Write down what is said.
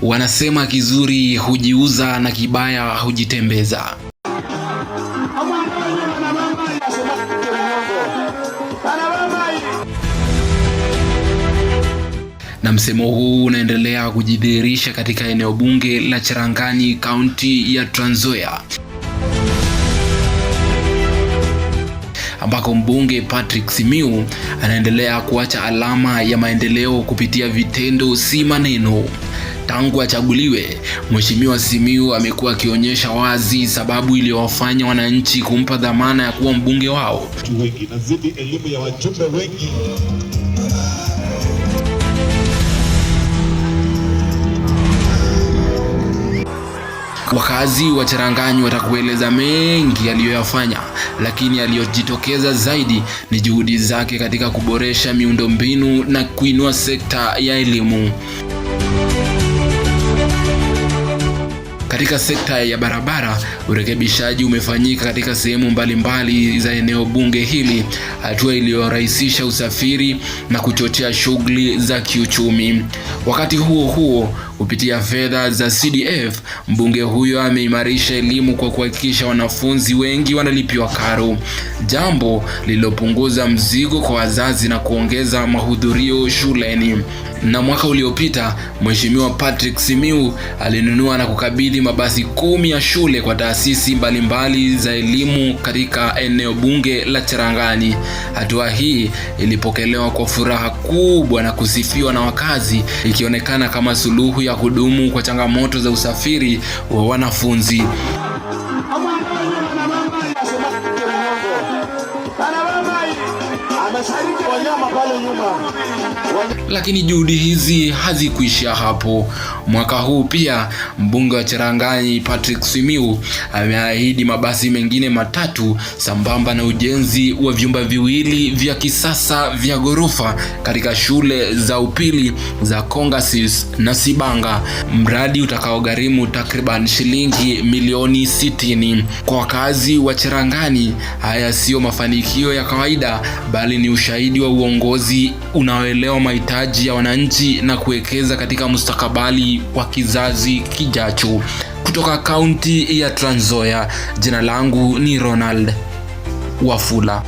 Wanasema kizuri hujiuza na kibaya hujitembeza. Na msemo huu unaendelea kujidhihirisha katika eneo bunge la Cherangani, kaunti ya Trans Nzoia, ambako mbunge Patrick Simiyu anaendelea kuacha alama ya maendeleo kupitia vitendo, si maneno. Tangu achaguliwe, Mheshimiwa Simiyu amekuwa akionyesha wazi sababu iliyowafanya wananchi kumpa dhamana ya kuwa mbunge wao. Wengi nazidi elimu ya wajumbe wengi. Wakazi wa Cherangani watakueleza mengi aliyoyafanya, lakini aliyojitokeza zaidi ni juhudi zake katika kuboresha miundombinu na kuinua sekta ya elimu. Katika sekta ya barabara, urekebishaji umefanyika katika sehemu mbalimbali za eneo bunge hili, hatua iliyorahisisha usafiri na kuchochea shughuli za kiuchumi. Wakati huo huo, kupitia fedha za CDF, mbunge huyo ameimarisha elimu kwa kuhakikisha wanafunzi wengi wanalipiwa karo, jambo lililopunguza mzigo kwa wazazi na kuongeza mahudhurio shuleni. Na mwaka uliopita, Mheshimiwa Patrick Simiyu alinunua na kukabidhi mabasi 10 ya shule kwa taasisi mbalimbali za elimu katika eneo bunge la Cherangani. Hatua hii ilipokelewa kwa furaha kubwa na kusifiwa na wakazi, ikionekana kama suluhu ya kudumu kwa changamoto za usafiri wa wanafunzi. Lakini juhudi hizi hazikuishia hapo. Mwaka huu pia mbunge wa Cherangani Patrick Simiyu ameahidi mabasi mengine 3 sambamba na ujenzi wa vyumba viwili vya kisasa vya ghorofa katika shule za upili za Kongasis na Sibanga, mradi utakaogharimu takriban shilingi milioni 60. Kwa wakazi wa Cherangani, haya sio mafanikio ya kawaida, bali ni ushahidi wa uongozi unaoelewa mahitaji ya wananchi na kuwekeza katika mustakabali wa kizazi kijacho. Kutoka kaunti ya Trans Nzoia, jina langu ni Ronald Wafula.